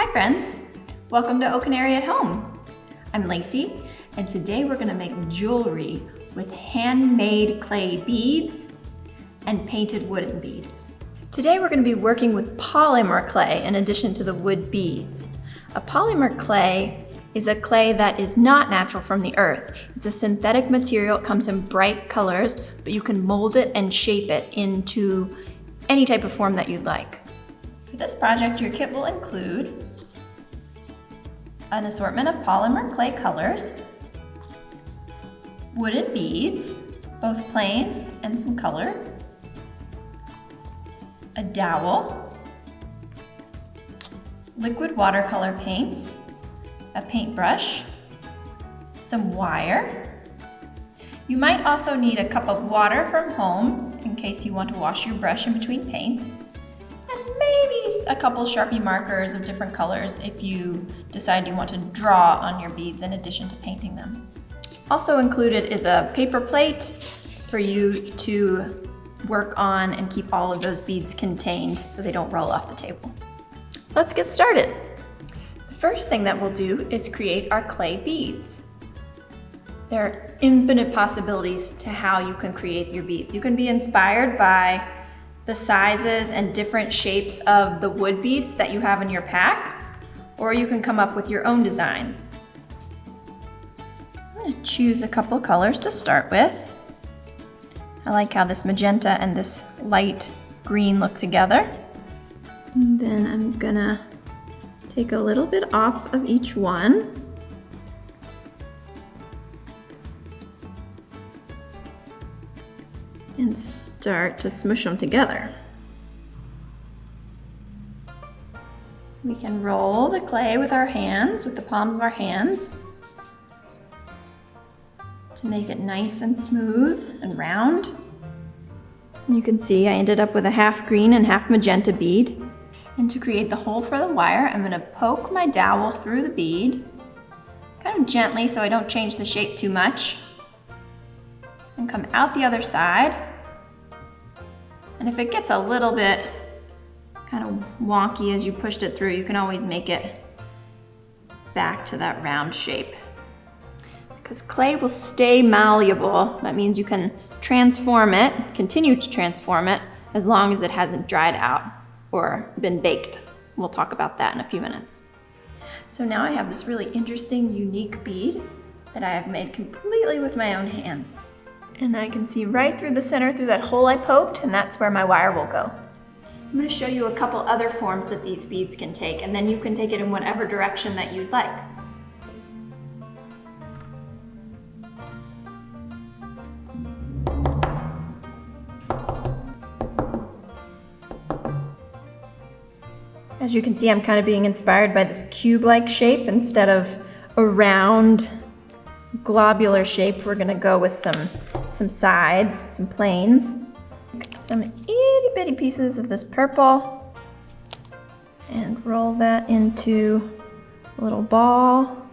Hi friends, welcome to Canary at Home. I'm Lacey, and today we're going to make jewelry with handmade clay beads and painted wooden beads. Today we're going to be working with polymer clay in addition to the wood beads. A polymer clay is a clay that is not natural from the earth. It's a synthetic material. It comes in bright colors, but you can mold it and shape it into any type of form that you'd like. For this project, your kit will include an assortment of polymer clay colors, wooden beads, both plain and some color, a dowel, liquid watercolor paints, a paintbrush, some wire. You might also need a cup of water from home in case you want to wash your brush in between paints, and maybe a couple Sharpie markers of different colors if you decide you want to draw on your beads in addition to painting them. Also included is a paper plate for you to work on and keep all of those beads contained so they don't roll off the table. Let's get started. The first thing that we'll do is create our clay beads. There are infinite possibilities to how you can create your beads. You can be inspired by the sizes and different shapes of the wood beads that you have in your pack, or you can come up with your own designs. I'm going to choose a couple colors to start with. I like how this magenta and this light green look together. And then I'm gonna take a little bit off of each one. And start to smush them together. We can roll the clay with our hands, with the palms of our hands, to make it nice and smooth and round. You can see I ended up with a half green and half magenta bead. And to create the hole for the wire, I'm going to poke my dowel through the bead, kind of gently so I don't change the shape too much, and come out the other side. And if it gets a little bit kind of wonky as you pushed it through, you can always make it back to that round shape. Because clay will stay malleable, that means you can transform it, continue to transform it, as long as it hasn't dried out or been baked. We'll talk about that in a few minutes. So now I have this really interesting, unique bead that I have made completely with my own hands. And I can see right through the center, through that hole I poked, and that's where my wire will go. I'm going to show you a couple other forms that these beads can take, and then you can take it in whatever direction that you'd like. As you can see, I'm kind of being inspired by this cube-like shape instead of a round globular shape. We're going to go with some sides, some planes, some itty bitty pieces of this purple, and roll that into a little ball.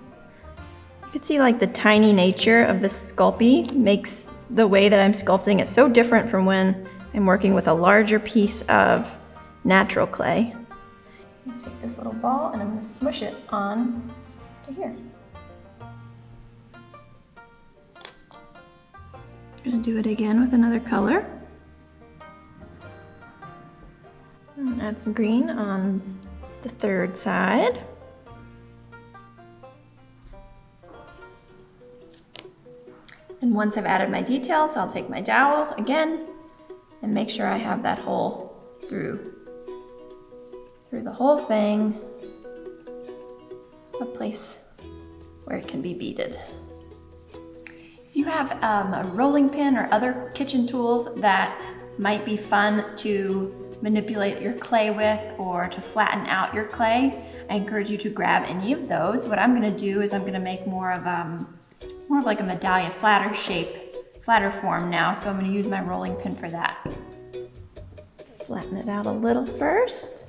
You can see like the tiny nature of this Sculpey makes the way that I'm sculpting it so different from when I'm working with a larger piece of natural clay. I'm gonna take this little ball and I'm gonna smush it on to here. I'm gonna do it again with another color. And add some green on the third side. And once I've added my details, I'll take my dowel again and make sure I have that hole through the whole thing, a place where it can be beaded. If you have a rolling pin or other kitchen tools that might be fun to manipulate your clay with or to flatten out your clay, I encourage you to grab any of those. What I'm going to do is I'm going to make more of like a medallion, flatter form now, so I'm going to use my rolling pin for that. Flatten it out a little first.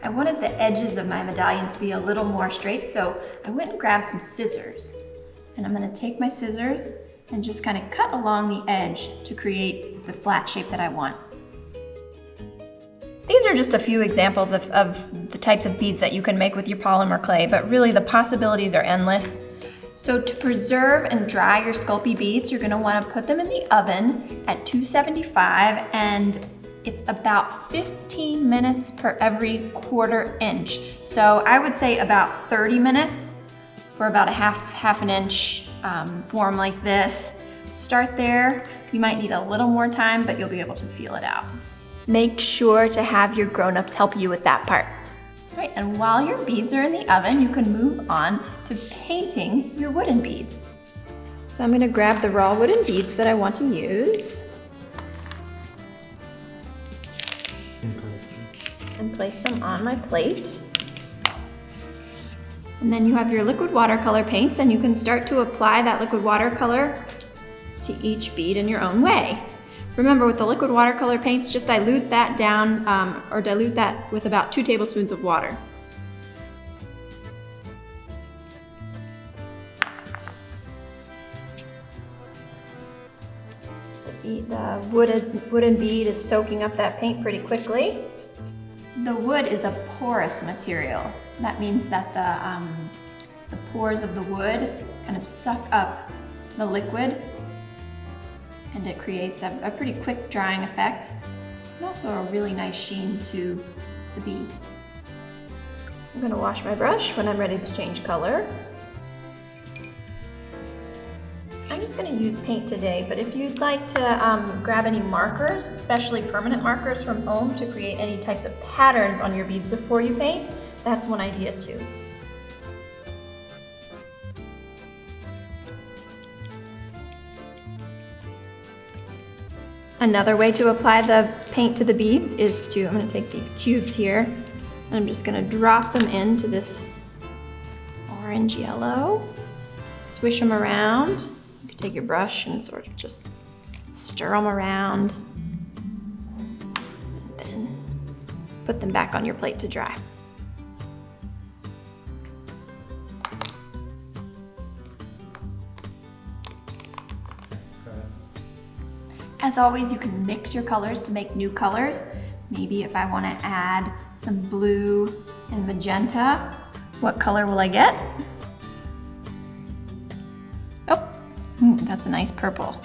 I wanted the edges of my medallion to be a little more straight, so I went and grabbed some scissors. And I'm gonna take my scissors and just kind of cut along the edge to create the flat shape that I want. These are just a few examples of the types of beads that you can make with your polymer clay, but really the possibilities are endless. So to preserve and dry your Sculpey beads, you're gonna wanna put them in the oven at 275, and it's about 15 minutes per every 1/4 inch. So I would say about 30 minutes for about a half an inch form like this. Start there. You might need a little more time, but you'll be able to feel it out. Make sure to have your grown-ups help you with that part. All right, and while your beads are in the oven, you can move on to painting your wooden beads. So I'm gonna grab the raw wooden beads that I want to use and place them on my plate. And then you have your liquid watercolor paints, and you can start to apply that liquid watercolor to each bead in your own way. Remember, with the liquid watercolor paints, just dilute that down, or dilute that with about 2 tablespoons of water. The wooden bead is soaking up that paint pretty quickly. The wood is a porous material. That means that the pores of the wood kind of suck up the liquid, and it creates a pretty quick drying effect, and also a really nice sheen to the bead. I'm gonna wash my brush when I'm ready to change color. I'm just gonna use paint today, but if you'd like to grab any markers, especially permanent markers from home, to create any types of patterns on your beads before you paint, that's one idea too. Another way to apply the paint to the beads is to, I'm gonna take these cubes here, and I'm just gonna drop them into this orange yellow, swish them around. You can take your brush and sort of just stir them around, and then put them back on your plate to dry. As always, you can mix your colors to make new colors. Maybe if I want to add some blue and magenta, what color will I get? Oh, that's a nice purple.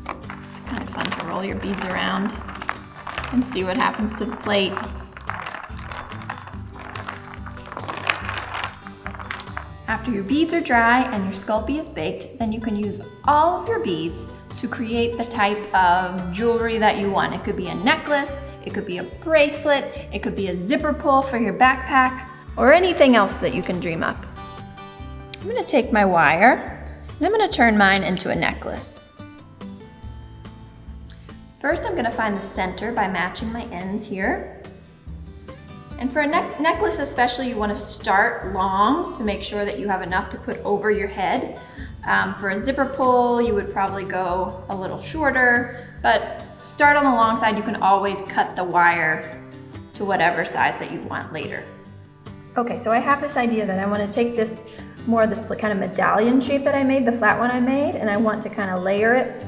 It's kind of fun to roll your beads around and see what happens to the plate. After your beads are dry and your Sculpey is baked, then you can use all of your beads to create the type of jewelry that you want. It could be a necklace, it could be a bracelet, it could be a zipper pull for your backpack, or anything else that you can dream up. I'm gonna take my wire and I'm gonna turn mine into a necklace. First, I'm gonna find the center by matching my ends here. And for a necklace especially, you want to start long to make sure that you have enough to put over your head. For a zipper pull, you would probably go a little shorter, but start on the long side. You can always cut the wire to whatever size that you want later. Okay, so I have this idea that I want to take this kind of medallion shape that I made, the flat one I made, and I want to kind of layer it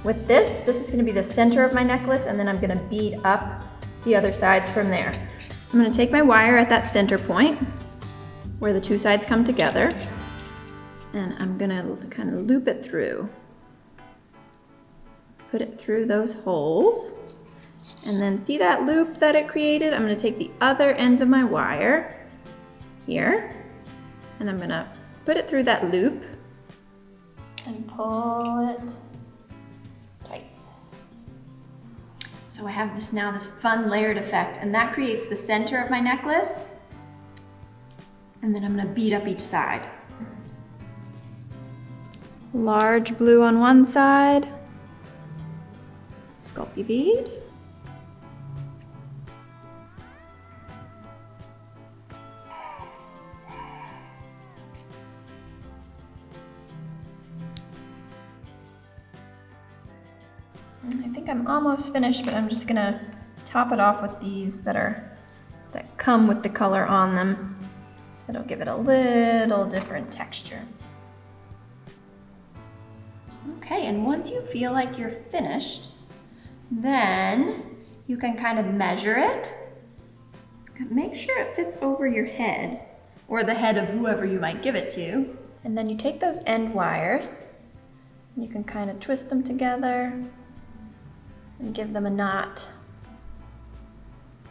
with this. This is going to be the center of my necklace, and then I'm going to bead up the other sides from there. I'm going to take my wire at that center point where the two sides come together, and I'm going to kind of loop it through. Put it through those holes, and then see that loop that it created? I'm going to take the other end of my wire here, and I'm going to put it through that loop and pull it tight. So I have this fun layered effect, and that creates the center of my necklace. And then I'm gonna bead up each side. Large blue on one side, Sculpey bead. I think I'm almost finished, but I'm just gonna top it off with these that come with the color on them. It'll give it a little different texture. Okay, and once you feel like you're finished, then you can kind of measure it. Make sure it fits over your head or the head of whoever you might give it to. And then you take those end wires, and you can kind of twist them together and give them a knot.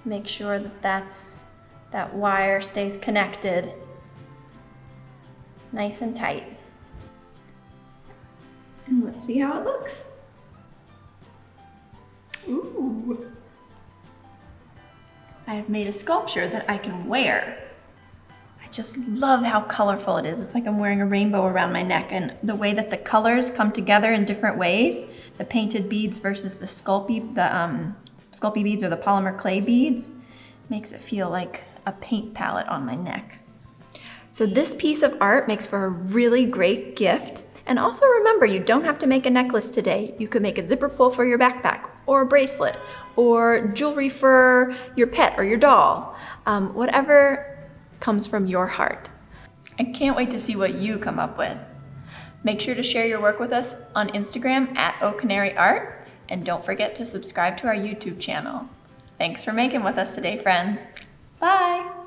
Make sure that wire stays connected nice and tight. And let's see how it looks. Ooh. I have made a sculpture that I can wear. I just love how colorful it is. It's like I'm wearing a rainbow around my neck, and the way that the colors come together in different ways, the painted beads versus the Sculpey beads or the Polymer clay beads, makes it feel like a paint palette on my neck. So this piece of art makes for a really great gift. And also remember, you don't have to make a necklace today. You could make a zipper pull for your backpack, or a bracelet, or jewelry for your pet or your doll. Whatever comes from your heart. I can't wait to see what you come up with. Make sure to share your work with us on Instagram @OCanaryArt, and don't forget to subscribe to our YouTube channel. Thanks for making with us today, friends. Bye!